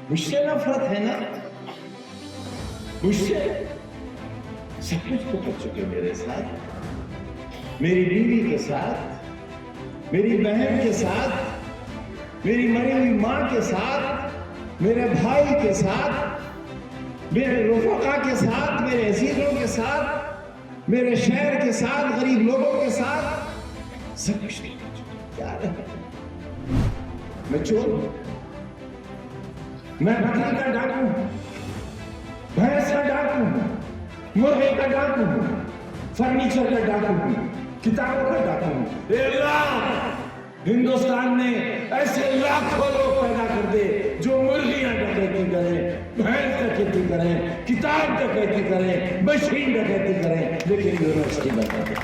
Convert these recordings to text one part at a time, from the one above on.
मुझसे नफरत है ना, मुझसे सब कुछ तो कर चुके मेरे साथ, मेरी बीवी के साथ, मेरी बहन के साथ, मेरी मरी हुई मां के साथ, मेरे भाई के साथ, मेरे रफ़क़ा के साथ, मेरे अजीजों के साथ, मेरे शहर के साथ, गरीब लोगों के साथ सब कुछ नहीं कर चुके। क्या है? मैं चोर हूं, मैं बकरी का डाकू हूं, भैंस का डाकू हूं, मुर्गे का डाकू हूं, फर्नीचर का डाकू हूं, किताबों का डाकू हूं। हिंदुस्तान में ऐसे लाखों लोग पैदा कर दे जो मुर्गियां डकैती करें, भैंस डकैती करें, किताब डकैती करें, मशीन डकैती करें, लेकिन यूनिवर्सिटी बता दे।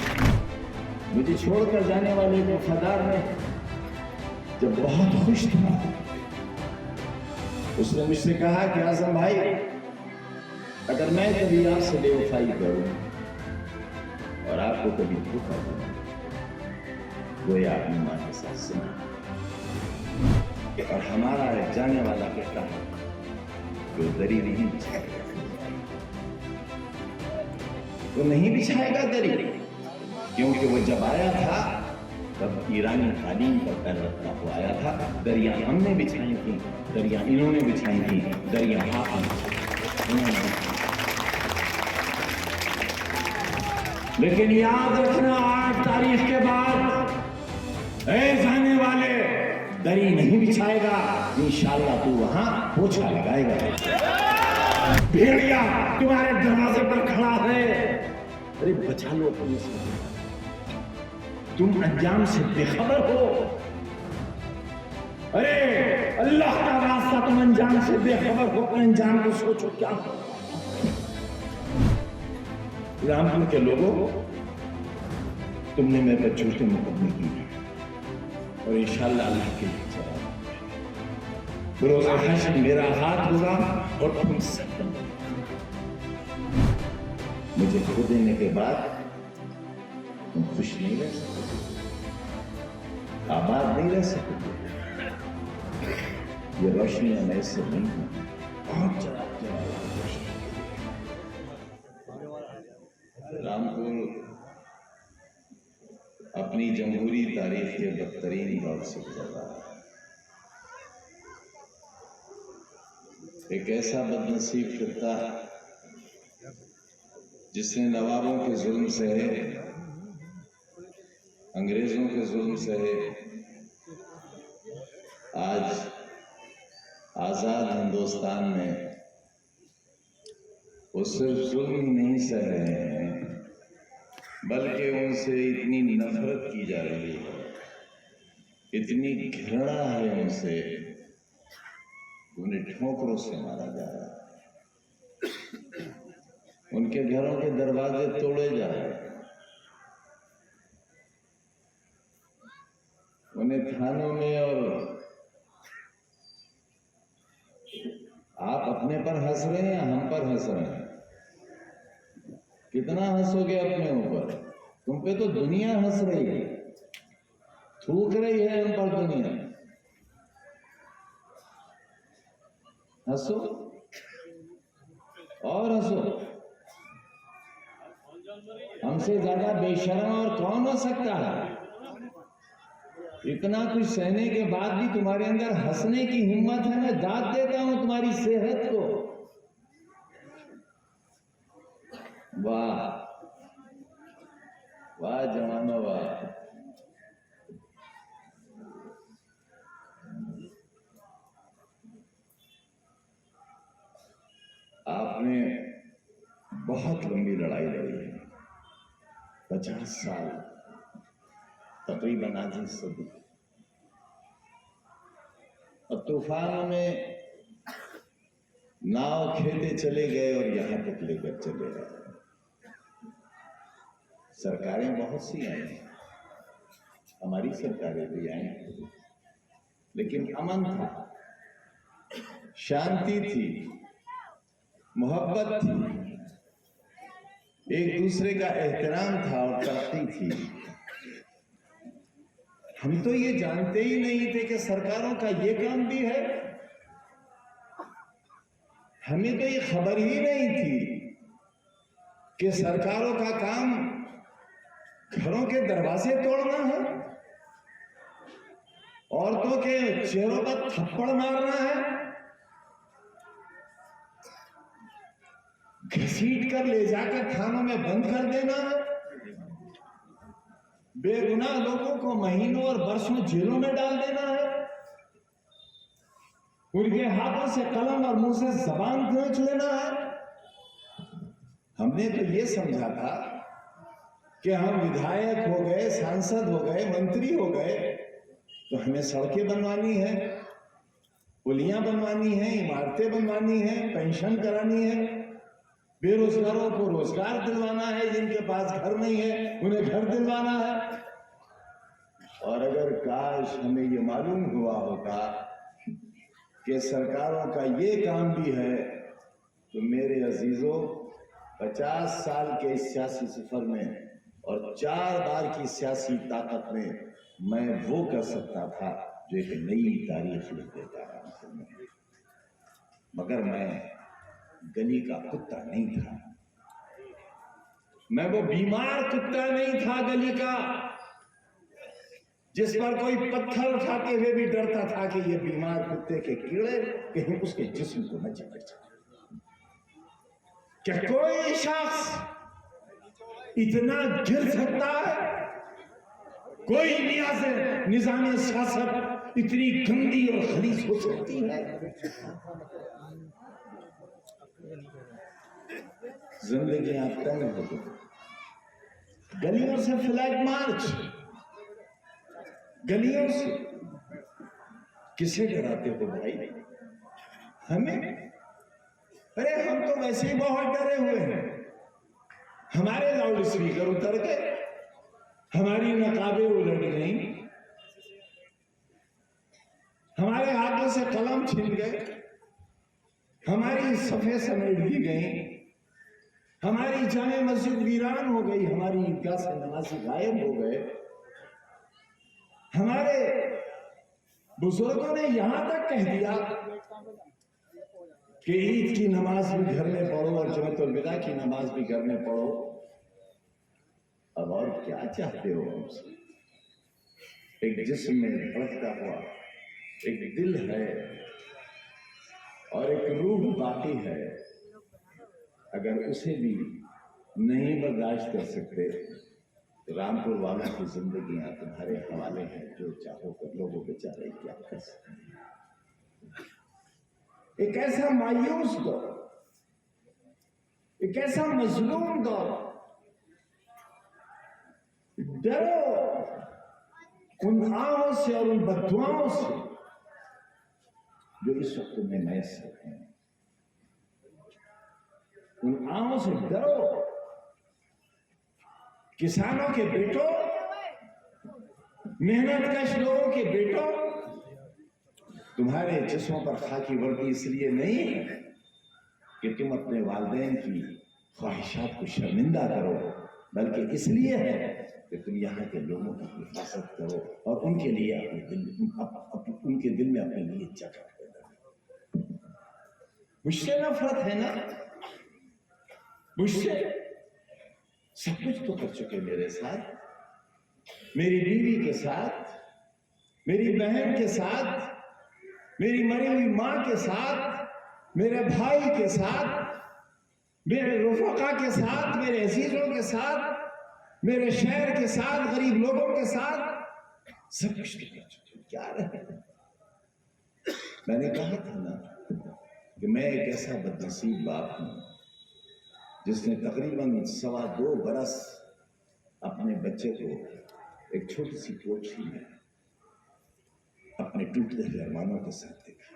मुझे छोड़कर जाने वाले वफादार ने जब बहुत खुश था, उसने मुझसे कहा कि आजम भाई, अगर मैं कभी आपसे बेवफाई करूं और आपको कभी धोखा दूं, गोया अपनी मां के साथ सुना। और हमारा एक जाने वाला कहता है जो दरी नहीं बिछाएगा, वो नहीं बिछाएगा दरी, क्योंकि वो जब आया था तब ईरानी कालीन पर पैर रखता हुआ आया था। दरिया हमने बिछाई थी, दरिया इन्होंने बिछाई थी, दरिया आपने। लेकिन याद रखना, 8 तारीख के बाद जाने वाले दरी नहीं बिछाएगा, इंशाअल्लाह तू वहां पोछा लगाएगा। भेड़िया तुम्हारे दरवाजे पर खड़ा है, अरे बचा लो अपने से, तुम अंजाम से बेखबर हो। अरे अल्लाह का रास्ता, तुम अंजाम से बेखबर हो, अपने अंजाम को सोचो क्या हो। रामपुर के लोगों, तुमने मेरे पर झूठे मुकदमे किए और इंशाअल्लाह अल्लाह के लिए जवाब। रोज़ा हश्र मेरा हाथ होगा और तुम सब मुझे खो देने के बाद तुम खुश नहीं रह सकते, आबाद नहीं रह सकते। ये रोशनियां मैं से नहीं हूं, बहुत जवाब रोशनी। रामपुर अपनी जमहूरी तारीख के बदतरीन दौर से गुजर रहा है। एक ऐसा बदनसीब फिरका जिसने नवाबों के जुल्म सहे, अंग्रेजों के जुल्म सहे, आज आजाद हिंदुस्तान में वो सिर्फ जुल्म ही नहीं सह रहे हैं, बल्कि उनसे इतनी नफरत की जा रही है, इतनी घृणा है उनसे, उन्हें ठोकरों से मारा जा रहा है, उनके घरों के दरवाजे तोड़े जा रहे हैं, उन्हें थानों में। और आप अपने पर हंस रहे हैं या हम पर हंस रहे हैं? कितना हंसोगे अपने ऊपर? तुम पे तो दुनिया हंस रही है, थूक रही है हम पर दुनिया। हंसो और हंसो, हमसे ज्यादा बेशर्म और कौन हो सकता है? इतना कुछ सहने के बाद भी तुम्हारे अंदर हंसने की हिम्मत है। मैं दाद देता हूं तुम्हारी सेहत को। वाह वाह जवानों वाह। आपने बहुत लंबी लड़ाई लड़ी है, 50 साल, तकरीबन आधी सदी। और तूफानों में नाव खेते चले गए और यहां तक लेकर चले गए। सरकारें बहुत सी आई, हमारी सरकारें भी आई, लेकिन अमन था, शांति थी, मोहब्बत थी, एक दूसरे का एहतराम था और तरक्की थी। हम तो ये जानते ही नहीं थे कि सरकारों का ये काम भी है। हमें तो ये खबर ही नहीं थी कि सरकारों का काम घरों के दरवाजे तोड़ना है, औरतों के चेहरों पर थप्पड़ मारना है, घसीट कर ले जाकर थानों में बंद कर देना है, बेगुनाह लोगों को महीनों और वर्षों जेलों में डाल देना है, उनके हाथों से कलम और मुंह से जबान खींच लेना है। हमने तो ये समझा था कि हम विधायक हो गए, सांसद हो गए, मंत्री हो गए तो हमें सड़कें बनवानी है, पुलियां बनवानी है, इमारतें बनवानी है, पेंशन करानी है, बेरोजगारों को रोजगार दिलवाना है, जिनके पास घर नहीं है उन्हें घर दिलवाना है। और अगर काश हमें ये मालूम हुआ होता कि सरकारों का ये काम भी है तो मेरे अजीजों 50 साल के सियासी सफर में और 4 बार की सियासी ताकत में मैं वो कर सकता था जो एक नई तारीख लिख देता रहा। मगर मैं गली का कुत्ता नहीं था, मैं वो बीमार कुत्ता नहीं था गली का, जिस पर कोई पत्थर उठाते हुए भी डरता था कि ये बीमार कुत्ते के कीड़े कहीं उसके जिस्म को न चिपट जाए। क्या कोई शख्स इतना गिर सकता है? कोई निजाम सियासत इतनी गंदी और खलीस हो सकती है? जिंदगियां तंग हो गई, गलियों से फ्लैग मार्च, गलियों से किसे डराते हो भाई? हमें? अरे हम तो वैसे ही बहुत डरे हुए हैं। हमारे लाउड स्पीकर उतर गए, हमारी नकाबें उलट गई, हमारे हाथों से कलम छिन गए, हमारी सफे समेट दी गई, हमारी जामे मस्जिद वीरान हो गई, हमारी ईदगाह से नमाजी गायब हो गए, हमारे बुजुर्गों ने यहां तक कह दिया कि ईद की नमाज भी घर में पढ़ो और जुम्मतुल विदा की नमाज भी घर में पढ़ो। अब और क्या चाहते हो हमसे? एक जिस्म में धड़कता हुआ एक दिल है और एक रूह बाकी है, अगर उसे भी नहीं बर्दाश्त कर सकते तो रामपुर वालों की जिंदगियां तुम्हारे हवाले हैं, जो चाहो कर लो, वो बेचारे क्या कर सकते हैं। एक ऐसा मायूस दौर, एक ऐसा मजलूम दौर, डरो उन आओं से और उन बददुआओं से जो इस वक्त में मैसर हैं। उन आओं से डरो, किसानों के बेटों, मेहनतकश लोगों के बेटों, तुम्हारे जिस्मों पर खाकी वर्दी इसलिए नहीं है कि तुम अपने वालिदैन की ख्वाहिशात को शर्मिंदा करो, बल्कि इसलिए है कि तुम यहाँ के लोगों की हिफाजत करो और उनके लिए उनके दिल में अपने लिए जगह पैदा। मुझसे नफरत है ना? मुझसे सब कुछ तो कर चुके मेरे साथ, मेरी बीवी के साथ, मेरी बहन के साथ, मेरी मरी हुई मां के साथ, मेरे भाई के साथ, मेरे रफ़क़ा के साथ, मेरे अजीजों के साथ, मेरे शहर के साथ, गरीब लोगों के साथ, सब कुछ तो कर चुके। क्या रहे? मैंने कहा था ना कि मैं एक ऐसा बदनसीब बाप हूं जिसने तकरीबन 2.25 बरस अपने बच्चे को एक छोटी सी कोठरी में अपने टूटते हुए अरमानों के साथ देखा।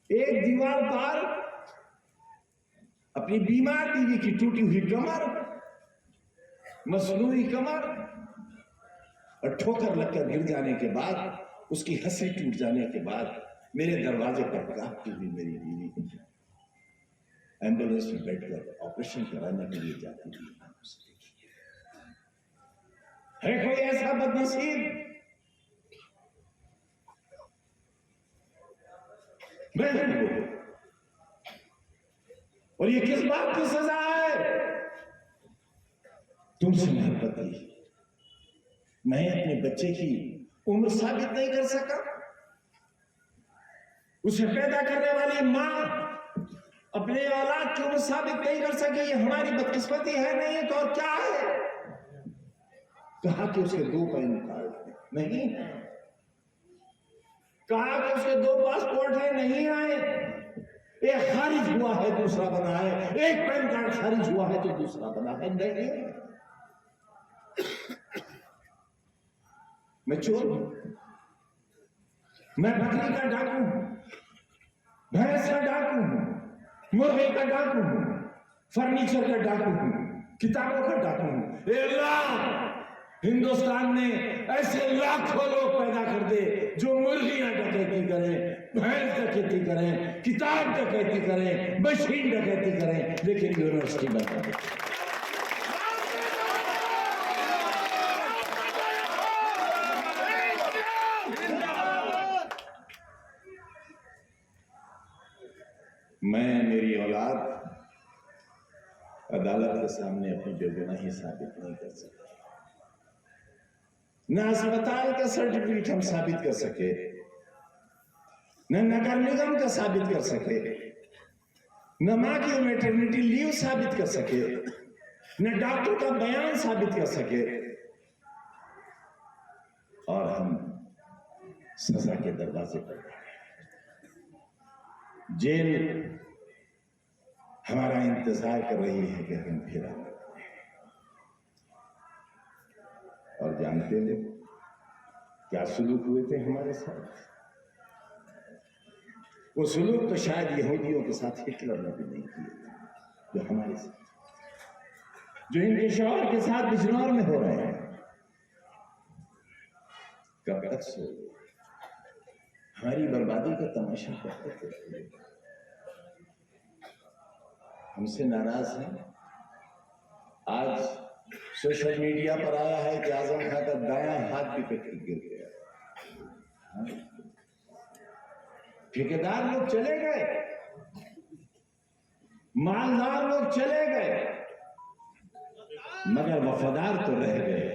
एक दीवार पर अपनी बीमार बीवी की टूटी हुई कमर, मसनूई कमर, और ठोकर लगकर गिर जाने के बाद, उसकी हंसी टूट जाने के बाद मेरे दरवाजे पर कांपती हुई मेरी बीवी एम्बुलेंस में बैठकर ऑपरेशन कराने के लिए जाती थी। है कोई ऐसा बदनसीब मैं हूं वो। और ये किस बात की सजा है? तुमसे मोहब्बत की। मैं अपने बच्चे की उम्र साबित नहीं कर सका। उसे पैदा करने वाली मां अपने औलाद की उम्र साबित नहीं कर सकी। ये हमारी बदकिस्मती है, नहीं है तो और क्या है? कहा कि उसके 2 पैन कार्ड नहीं है, कहा कि उसके 2 पासपोर्ट है, नहीं आए। एक खारिज हुआ है, दूसरा बना है। एक पैन कार्ड खारिज हुआ है तो दूसरा बना है, नहीं। मैं चोर हूं, मैं बकरी का डाकू हूं, भैंस का डाकू हूं, मुर्गे का डाकू हूं, फर्नीचर का डाकू हूं, किताबों का डाकू हूं। हिंदुस्तान ने ऐसे लाखों लोग पैदा कर दे जो मुर्गियां डकैती करें, भैंस डकैती करें, किताब डकैती करें, मशीन डकैती करें, लेकिन यूनिवर्सिटी बंद कर दे। मैं, मेरी औलाद अदालत के सामने अपनी बेगुनाही साबित नहीं कर सके। न अस्पताल का सर्टिफिकेट हम साबित कर सके, न नगर निगम का साबित कर सके, न मां की मैटरनिटी लीव साबित कर सके, न डॉक्टर का बयान साबित कर सके, और हम सजा के दरवाजे पर। जेल हमारा इंतजार कर रही है कि हम फिर आए। और जानते हो क्या सुलूक हुए थे हमारे साथ? वो सुलूक तो शायद यहूदियों के साथ हिटलर ने भी नहीं किया, जो हमारे साथ, जो इनके शौहर के साथ बिजनौर में हो रहे हैं। कब तक सो हमारी बर्बादी का तमाशा करते थे। हमसे नाराज हैं। आज सोशल मीडिया पर आया है कि आजम खान का दायां हाथ भी कट गिर गया। ठेकेदार लोग चले गए, मालदार लोग चले गए, मगर वफादार तो रह गए।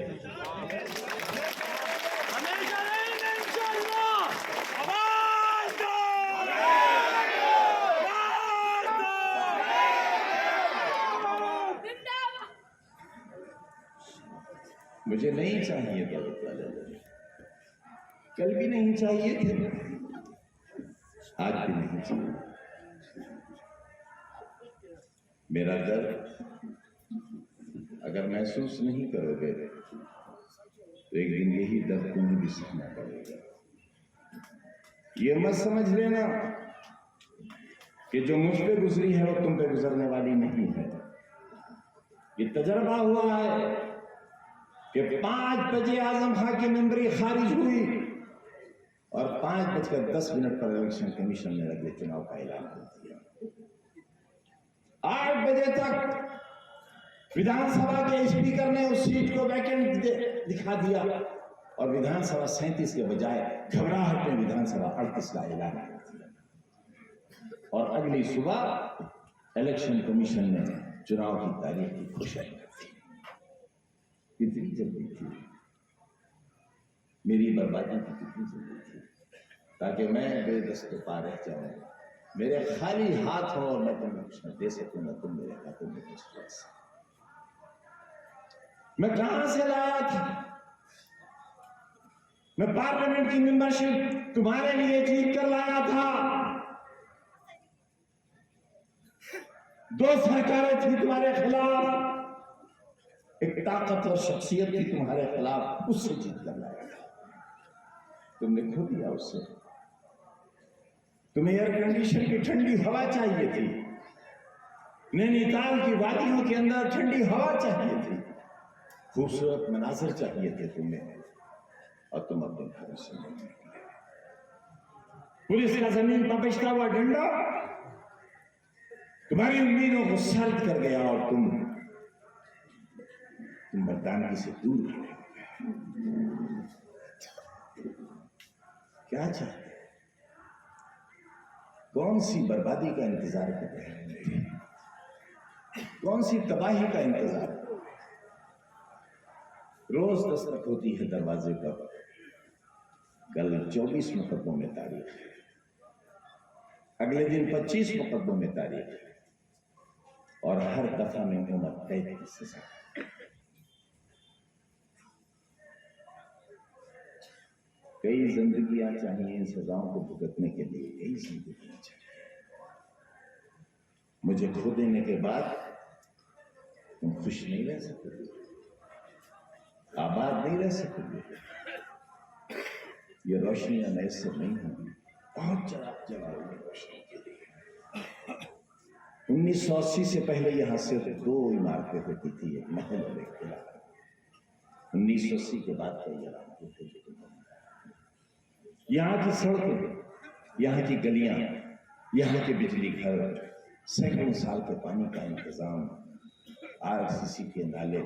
मुझे नहीं चाहिए दौलत वाले लोग, कल भी नहीं चाहिए थे, आज भी नहीं चाहिए। मेरा दर्द अगर महसूस नहीं करोगे तो एक दिन यही दर्द तुम्हें भी सहना पड़ेगा। ये मत समझ लेना कि जो मुझ पे गुजरी है वो तुम पे गुजरने वाली नहीं है। ये तजर्बा हुआ है कि 5 बजे आजम खां की मेंबरी खारिज हुई और 5:10 पर इलेक्शन कमीशन ने अगले चुनाव का ऐलान कर दिया। 8 बजे तक विधानसभा के स्पीकर ने उस सीट को वैकेंट दिखा दिया और विधानसभा 37 के बजाय घबराहट में विधानसभा 38 का ऐलान कर दिया। और अगली सुबह इलेक्शन कमीशन ने चुनाव की तारीख की घोषणा कर दी। कितनी जल्दी थी मेरी बर्बादी की, कितनी जल्दी थी, ताकि मैं बेदस्त पा रह जाऊं, मेरे खाली हाथ हो और मैं तुम्हें कुछ न दे सकूं, न तुम मेरे हाथों में कुछ रख सको। मैं कहां से लाया था? मैं पार्लियामेंट की मेंबरशिप तुम्हारे लिए जीत कर लाया था। 2 सरकारें थी तुम्हारे खिलाफ, एक ताकतवर शख्सियत थी तुम्हारे खिलाफ, उससे जीत कर लाया था। तुमने खो दिया उससे। तुम्हें एयर कंडीशन की ठंडी हवा चाहिए थी, नैनीताल की वादियों के अंदर ठंडी हवा चाहिए थी, खूबसूरत मनाजिर चाहिए थे तुम्हें, और तुम अपने घर से नहीं। पुलिस का जमीन पर बचता हुआ डंडा तुम्हारी उम्मीदों को सर्द कर गया और तुम मर्दानगी से दूर रहे। क्या चाहते? कौन सी बर्बादी का इंतजार कर रहे हैं, कौन सी तबाही का इंतजार। रोज दस्तक होती है दरवाजे पर, कल 24 मुकदमों में तारीख, अगले दिन 25 मुकदमों में तारीख, और हर दफा में उम्र कैद की सजा। कई जिंदगियां चाहिए इन सजाओं को भुगतने के लिए, कई जिंदगियां चाहिए। मुझे खो देने के बाद तुम खुश नहीं रह सकोगे, आबाद नहीं रह सकोगे। ये रोशनियां मैसर नहीं होंगी, बहुत चराग जलाओगे रोशनी के लिए। 1980 से पहले यहां से 2 इमारतें होती थी, एक महल और एक किला। 1980 के बाद कई इमारतें होती थी। यहाँ की सड़कें, यहाँ की गलियां, यहाँ के बिजली घर, सैकड़ों साल के पानी का इंतजाम, आरसीसी के नाले,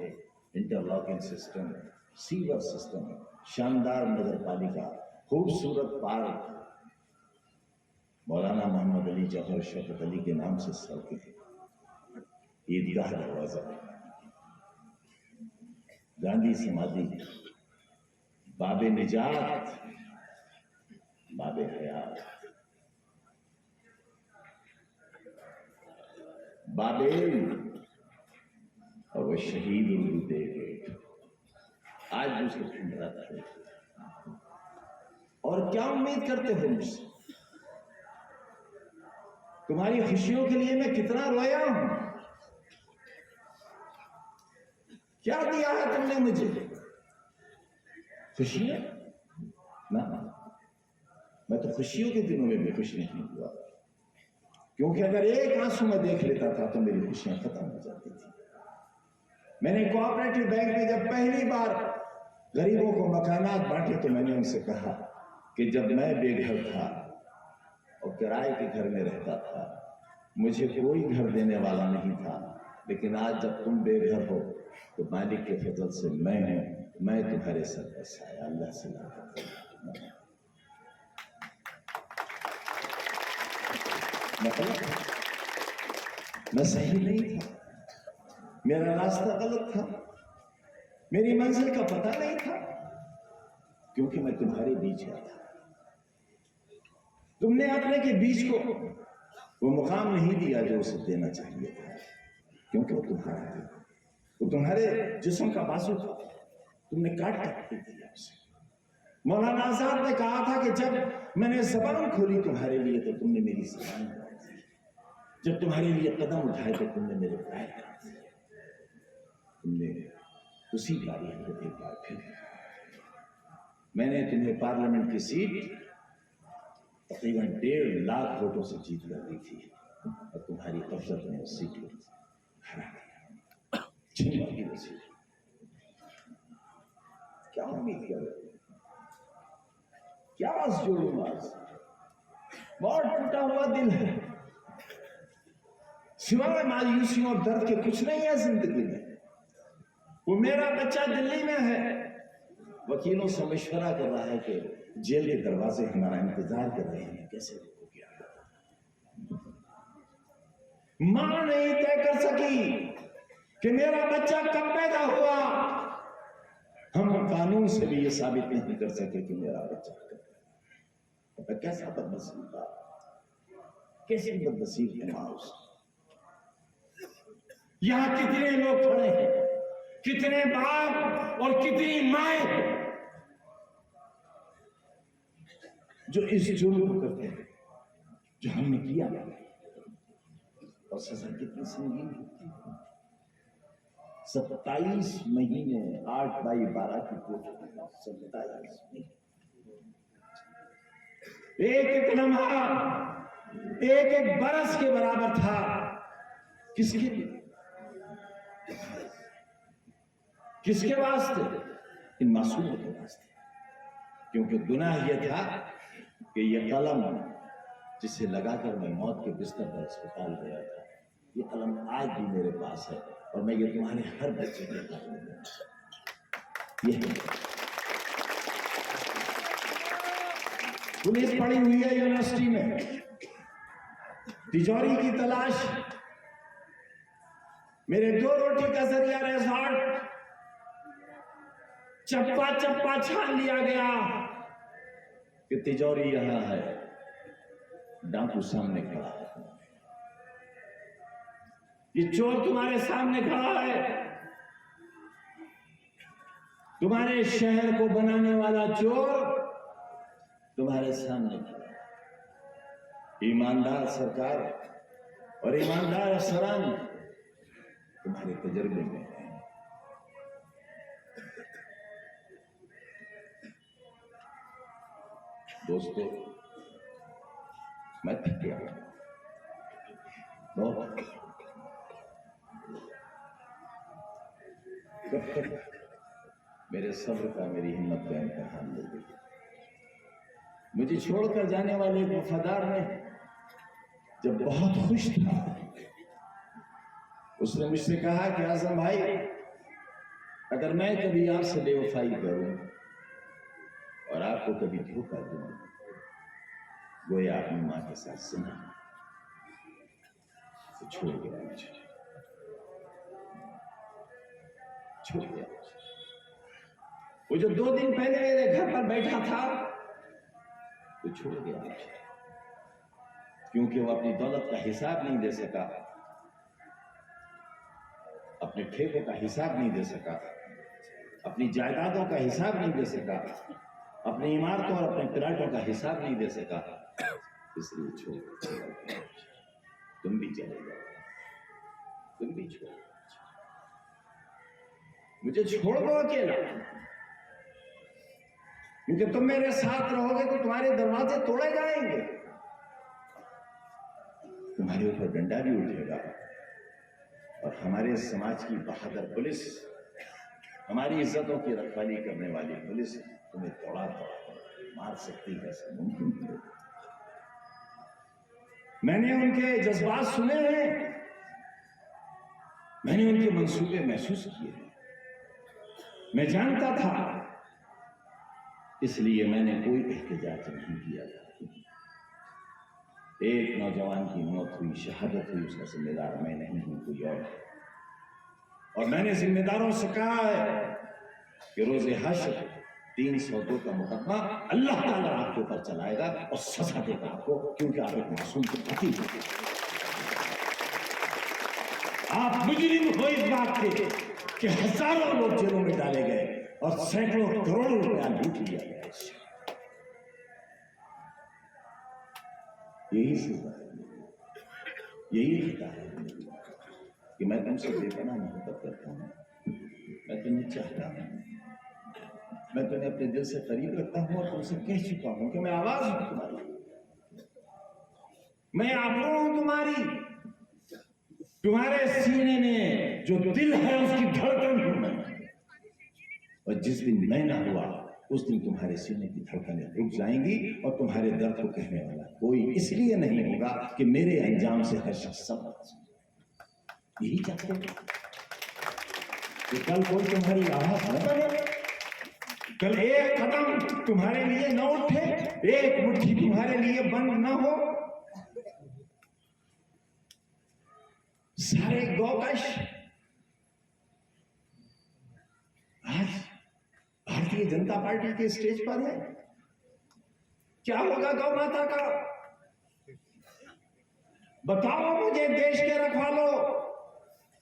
इंटरलॉकिंग सिस्टम, सीवर सिस्टम, शानदार नगर पालिका, खूबसूरत पार्क, मौलाना मोहम्मद अली जौहर शौकत अली के नाम से सड़कें, ईदगाह दरवाजा, गांधी समाधि, बाबे निजात, बाबे हयात, बाबेल और वो शहीद उर्दू गेट आज भी उसको खंडराता है। और क्या उम्मीद करते हो मुझसे? तुम्हारी खुशियों के लिए मैं कितना रोया हूं, क्या दिया है तुमने मुझे? खुशियां ना, मैं तो खुशियों के दिनों में भी खुश नहीं हुआ, क्योंकि अगर एक आंसू मैं देख लेता था तो मेरी खुशियां खत्म हो जाती थी। मैंने कोऑपरेटिव बैंक में जब पहली बार गरीबों को मकानात बांटे तो मैंने उनसे कहा कि जब मैं बेघर था और किराए के घर में रहता था, मुझे कोई घर देने वाला नहीं था, लेकिन आज जब तुम बेघर हो तो मालिक के फजल से मैं तुम्हारे सर पर साया। अल्लाह से मतलब मैं सही नहीं था, मेरा रास्ता गलत था, मेरी मंजिल का पता नहीं था, क्योंकि मैं तुम्हारे बीच में था। तुमने अपने के बीच को वो मुकाम नहीं दिया जो उसे देना चाहिए था, क्योंकि वो तुम्हारा है, वो तुम्हारे जिस्म का बाजू था, तुमने काट काट दिया उसे। मौलाना आजाद ने कहा था कि जब मैंने जबान खोली तुम्हारे लिए तो तुमने मेरी जबान काट दी, जब तुम्हारे लिए कदम उठाए तो तुमने मेरे पैर काट दिए। तुमने उसी बारी को एक बार फिर मैंने तुम्हें पार्लियामेंट की सीट तकरीबन 1.5 लाख वोटों से जीत कर दी थी, और तुम्हारी कब्जत ने उस सीट को हरा दिया, छीन ली वो सीट। क्या उम्मीद कर रहे हो? क्या आज जोड़ूंगा? बहुत टूटा हुआ दिल है, सिवाय मायूसियों और दर्द के कुछ नहीं है जिंदगी में। वो मेरा बच्चा दिल्ली में है, वकीलों से मशवरा कर रहा है कि जेल के दरवाजे हमारा इंतजार कर रहे हैं, कैसे रोकोगे? मां नहीं तय कर सकी कि मेरा बच्चा कब पैदा हुआ, हम कानून से भी ये साबित नहीं कर सके कि मेरा बच्चा कब पैदा हुआ। कैसा बदनसीब था, कैसी बदनसीब है मां उस। यहां कितने लोग खड़े हैं, कितने बाप और कितनी माएं जो इस जुल्म को करते हैं जो हमने किया, और सजा कितनी संगीन होती है। 27 महीने 8/12 की कोर्ट, 27 महीने, एक एक लम्हा एक एक बरस के बराबर था। किसके लिए? किसके वास्ते? इन मासूमों के वास्ते, क्योंकि गुनाह यह था कि यह कलम जिसे लगाकर मैं मौत के बिस्तर पर अस्पताल गया था, ये कलम आज भी मेरे पास है, और मैं ये तुम्हारे हर बच्चे के पास पुलिस पड़ी हुई है यूनिवर्सिटी में, तिजोरी की तलाश, मेरे 2 रोटी का जरिया रिजॉर्ट, चप्पा चप्पा छान लिया गया कि तिजोरी यहां है, डाकू सामने खड़ा है, ये चोर तुम्हारे सामने खड़ा है, तुम्हारे शहर को बनाने वाला चोर तुम्हारे सामने खड़ा है। ईमानदार सरकार और ईमानदार अफसरान तुम्हारे तजर्बे में है। दोस्तों, मैं थक गया बहुत। कब तक मेरे सब्र का, मेरी हिम्मत का इम्तिहान ले गई। मुझे छोड़कर जाने वाले एक वफादार ने जब बहुत खुश था, उसने मुझसे कहा कि आजम भाई, अगर मैं कभी आपसे बेवफाई करूं और आपको कभी धोखा दूं, गोया अपनी मां के साथ सुना, तो छोड़ गया मुझे, छोड़ गया। वो जो 2 दिन पहले मेरे घर पर बैठा था, तो छोड़ गया मुझे, क्योंकि वो अपनी दौलत का हिसाब नहीं दे सका, अपने ठेकों का हिसाब नहीं दे सका, अपनी जायदादों का हिसाब नहीं दे सका, अपनी इमारतों और अपने प्लाटों का हिसाब नहीं दे सका, इसलिए छोड़। तुम भी चले जाओ, तुम भी छोड़, मुझे छोड़ दो अकेला, क्योंकि तुम मेरे साथ रहोगे तो तुम्हारे दरवाजे तोड़े जाएंगे, तुम्हारे ऊपर डंडा भी उठेगा, और हमारे समाज की बहादुर पुलिस, हमारी इज्जतों की रखवाली करने वाली पुलिस तुम्हें तोड़ा मार सकती है, ऐसा मुमकिन है। मैंने उनके जज्बात सुने हैं, मैंने उनके मंसूबे महसूस किए हैं, मैं जानता था, इसलिए मैंने कोई एहतजाज नहीं किया था। एक नौजवान की मौत हुई, शहादत हुई, उसका जिम्मेदार मैं नहीं हूं, कोई और मैंने जिम्मेदारों से कहा है कि रोजे हश्र 302 का मुकदमा अल्लाह ताला आपके ऊपर चलाएगा और सजा देगा आपको, क्योंकि आप एक मासूम के पति हो, आप मुजरिम हो इस बात के कि हजारों लोग जेलों में डाले गए और सैकड़ों करोड़ों रुपया लूट लिया गया। यही सजा है, यही खता है कि मैं तुमसे बेपनाह मोहब्बत करता हूं, मैं तुम्हें चाहता हूं, मैं तुम्हें अपने दिल से करीब रखता हूं, और तुमसे कह चुका हूं कि मैं आवाज हूं तुम्हारी, मैं आबरू हूं तुम्हारी, तुम्हारे सीने में जो दिल है उसकी धड़कन हूं मैं, और जिस दिन मैं ना हुआ उस दिन तुम्हारे सीने की धड़कनें रुक जाएंगी, और तुम्हारे दर्द को कहने वाला कोई इसलिए नहीं होगा कि मेरे अंजाम से हर शख्स सब यही चाहते हैं कि कल कोई तुम्हारी आवाज न बने, कल एक कदम तुम्हारे लिए न उठे, एक मुट्ठी तुम्हारे लिए बंद न हो। सारे गौकश आज भारतीय जनता पार्टी के स्टेज पर है। क्या होगा गौ माता का? बताओ मुझे, देश के रखवालों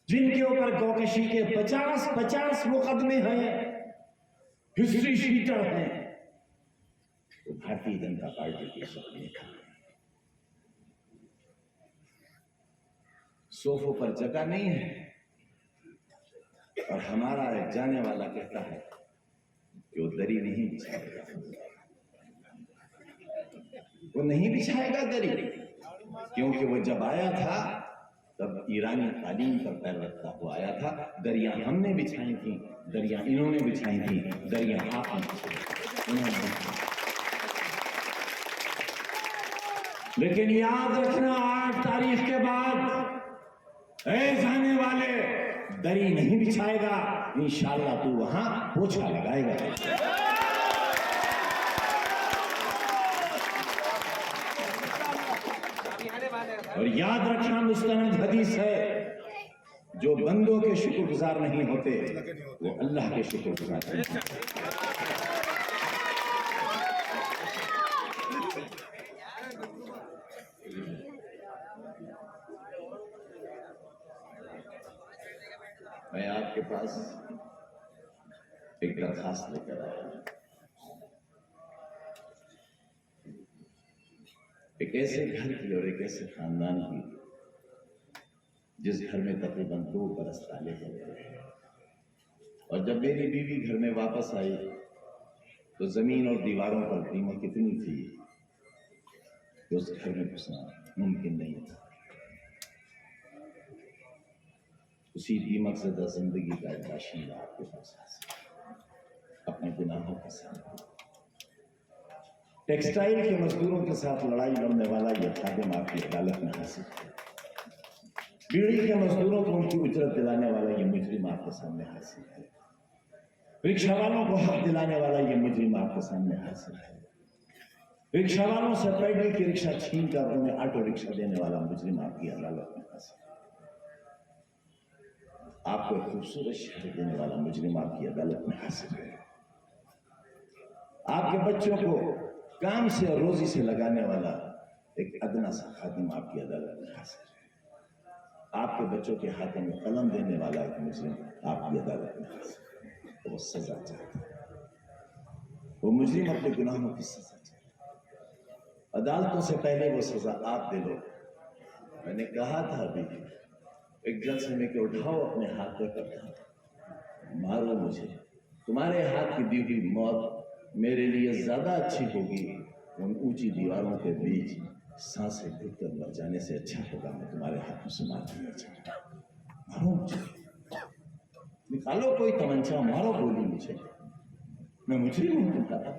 जिनके ऊपर गौकशी के 50 मुकदमे हैं, हिस्ट्री शीटर हैं, तो भारतीय जनता पार्टी के सपने खा सोफों पर जगह नहीं है, और हमारा एक जाने वाला कहता है कि वो दरी नहीं बिछाएगा, वो नहीं बिछाएगा दरी, क्योंकि वो जब आया था तब ईरानी तालीम पर पैर रखता हुआ आया था। दरिया हमने बिछाई थी, दरिया इन्होंने बिछाई थी, दरिया आपने। लेकिन याद रखना, 8 तारीख के बाद जाने वाले दरी नहीं बिछाएगा, इंशाअल्लाह तू वहां पोछा लगाएगा। और याद रखना, मुस्तनद हदीस है, जो बंदों के शुक्रगुजार नहीं होते वो अल्लाह के शुक्रगुजार नहीं होते। मैं आपके पास एक दरखास्त लेकर आया हूं, एक ऐसे घर की और एक ऐसे खानदान की जिस घर में तकरीबन 2 बरस ताले पड़े थे। और जब मेरी बीवी घर में वापस आई तो जमीन और दीवारों पर दीमक इतनी थी कि उस घर में घुसना मुमकिन नहीं था। उसी दीमक से जिंदगी का एक बाशिंदा आपके पास अपने गुनाहों के साथ टेक्सटाइल के मजदूरों के साथ लड़ाई लड़ने वाला यह खादिम आपकी अदालत में हासिल है। बीड़ी के मजदूरों को उनकी उजरत दिलाने वाला यह मुजरिम आपके सामने हासिल है। रिक्शा वालों को हक दिलाने वाला यह मुजरिम आपके सामने हासिल है। रिक्शा वालों से पैदल की रिक्शा छीन कर उन्हें ऑटो रिक्शा देने वाला मुजरिम आपकी अदालत में हासिल है। आपको एक खूबसूरत शहर देने वाला मुजरिम आपकी अदालत में हासिल है। आपके बच्चों को काम से और रोजी से लगाने वाला एक अदना सा खादिम आपकी अदालत में हासिल है। आपके बच्चों के हाथों में कलम देने वाला एक मुजरिम आपकी अदालत में हासिल है। तो वो सजा चाहता है, वो मुजरिम अपने गुनाहों की सजा चाहता है। अदालतों से पहले वो सजा आप दे लो। मैंने कहा था अभी एक जलसे में कि उठाओ अपने हाथ पे करता, मारो मुझे, तुम्हारे हाथ की दी हुई मौत मेरे लिए ज्यादा अच्छी होगी उन ऊंची दीवारों के बीच सांसें घुटकर मर जाने से। अच्छा होगा मैं तुम्हारे हाथों से मार दिया जाए। मारो मुझे, निकालो कोई तमंचा, मारो गोली मुझे। मैं मुजरिम हूं तुम्हारा,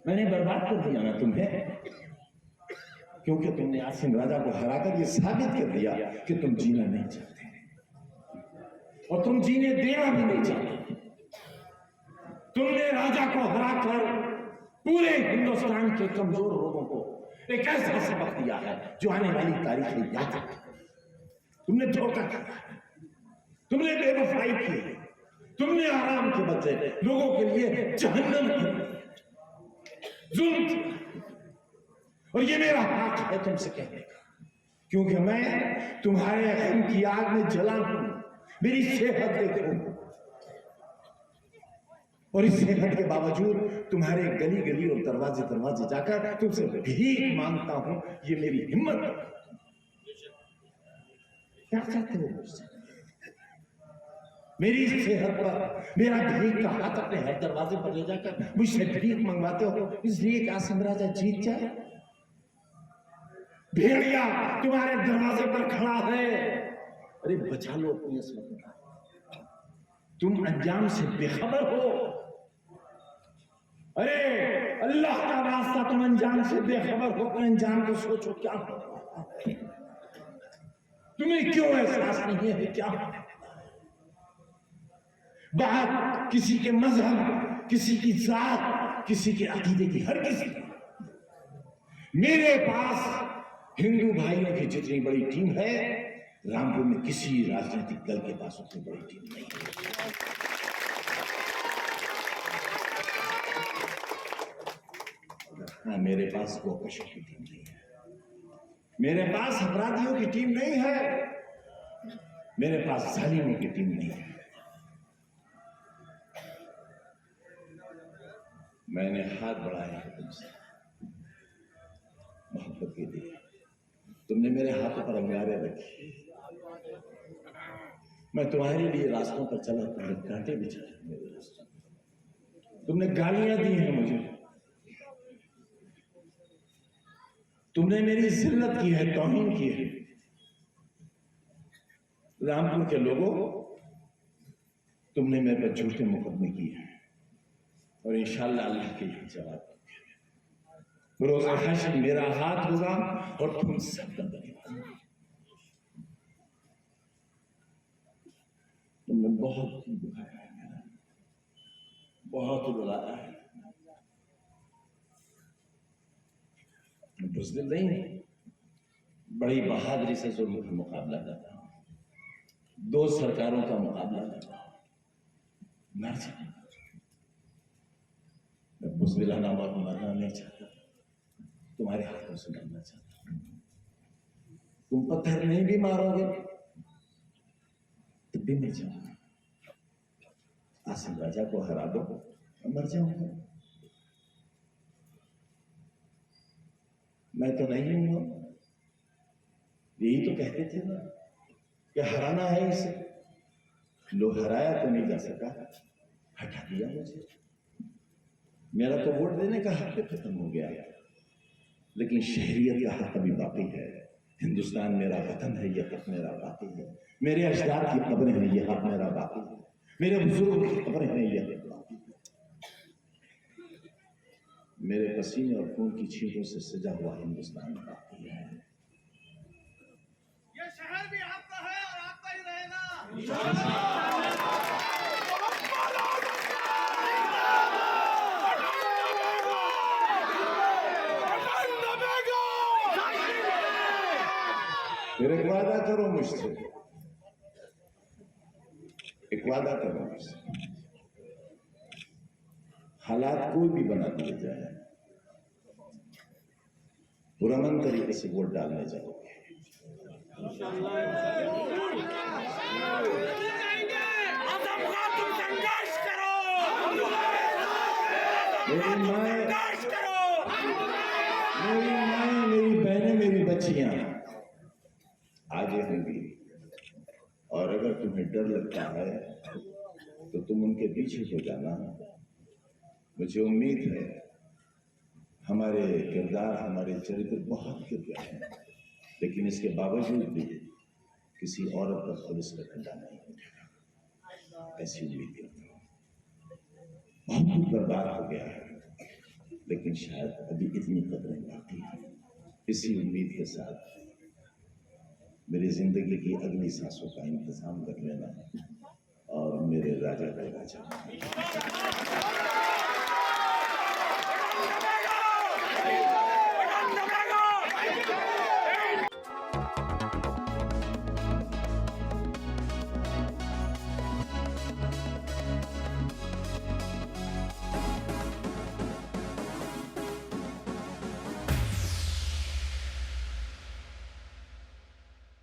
मैंने बर्बाद कर दिया ना तुम्हें, क्योंकि तुमने आसिम राजा को हराकर ये साबित कर दिया कि तुम जीना नहीं चाहते और तुम जीने देना भी नहीं चाहते। तुमने राजा को हराकर पूरे हिंदुस्तान के कमजोर लोगों को एक ऐसा सबक दिया है जो आने वाली तारीख में याद रखेगा। तुमने धोखा किया, तुमने बेवफाई की, तुमने आराम के बदले लोगों के लिए जहन्नम की, जुल्म किया। और ये मेरा हक है तुमसे कहने का, क्योंकि मैं तुम्हारे गम की आग में जला हूं। मेरी सेहत देखो, और इस सेहत के बावजूद तुम्हारे गली गली और दरवाजे दरवाजे जाकर तुमसे भीख मांगता हूं। ये मेरी हिम्मत है। क्या चाहते हो मुझसे? मेरी सेहत पर मेरा भीख का हाथ अपने हर दरवाजे पर ले जाकर मुझसे भीख मंगवाते हो, इसलिए कि आसिम राजा जीत जाए। भेड़िया तुम्हारे दरवाजे पर खड़ा है, अरे बचा लो अपनी असमत का। तुम अंजाम से बेखबर हो। अरे अल्लाह का वास्ता, तुम अंजाम से बेखबर हो। अंजाम को सोचो क्या होगा, तुम्हें क्यों एहसास नहीं है क्या? बात किसी के मजहब, किसी की जात, किसी के अकीदे की, हर किसी की। मेरे पास हिंदू भाइयों की जितनी बड़ी टीम है, रामपुर में किसी राजनीतिक दल के पास उतनी बड़ी टीम नहीं है। हाँ, मेरे पास गोकशों की टीम नहीं है, मेरे पास अपराधियों की टीम नहीं है, मेरे पास जालिमों की टीम नहीं है। मैंने हाथ बढ़ाया है तुमसे मोहब्बत के लिए, तुमने मेरे हाथों पर अंगारे रखी। मैं तुम्हारे लिए रास्तों पर चला, तुमने कांटे बिछाए मेरे रास्तों, तुमने गालियां दी हैं मुझे, तुमने मेरी जिल्लत की है, तौहीन की है। रामपुर के लोगों, तुमने मेरे पर झूठे मुकदमे किए हैं और इंशाअल्लाह अल्लाह के लिए जवाब रोज़ हश्र मेरा हाथ होगा और तुम सब बनेगा। तुमने बहुत दुखाया है मेरा, बहुत रुलाया है। बुज़दिल नहीं, बड़ी बहादुरी से जुल्म का मुकाबला कर रहा हूं, 2 सरकारों का मुकाबला कर रहा हूं। मर जाए, मैं बुज़दिलाना और मरना नहीं चाहता, तुम्हारे हाथों से मरना चाहता। तुम पत्थर नहीं भी मारोगे तब भी मर जाऊंगा। आसिम राजा को हरा दो, मर जाऊंगा। मैं तो नहीं हूं, यही तो कहते थे ना कि हराना है इसे। लो, हराया तो नहीं जा सका, हटा दिया मुझे। मेरा तो वोट देने का हक खत्म हो गया, लेकिन शहरियत का हक अभी बाकी है। हिंदुस्तान मेरा वतन है, यह हक मेरा बाकी है। मेरे अजदाद की कब्रें हैं, यह हक मेरा बाकी है। मेरे बुजुर्गों की कब्रें हैं, यह हक बाकी है। मेरे पसीने और खून की छींटों से सजा हुआ हिंदुस्तान बाकी है। ये शहर भी आपका है और आपका ही रहेगा। फिर एक वादा करो मुझसे, एक वादा करो मुझसे, हालात कोई भी बना दिए जाए, पुरअमन तरीके से वोट डालने जाओगे। मेरी माँ, मेरी बहनें, मेरी बच्चियां आगे होंगी, और अगर तुम्हें डर लगता है तो तुम उनके पीछे हो जाना। मुझे उम्मीद है हमारे किरदार, हमारे चरित्र बहुत गिर गए हैं, लेकिन इसके बावजूद भी किसी औरत पर पुलिस का डंडा नहीं उठेगा, ऐसी उम्मीद करता हूँ। बहुत कुछ बर्बाद हो गया है, लेकिन शायद अभी इतनी कदरें बाकी हैं। इसी उम्मीद के साथ मेरी जिंदगी की अगली सांसों का इंतजाम कर लेना और मेरे राजा का राजा।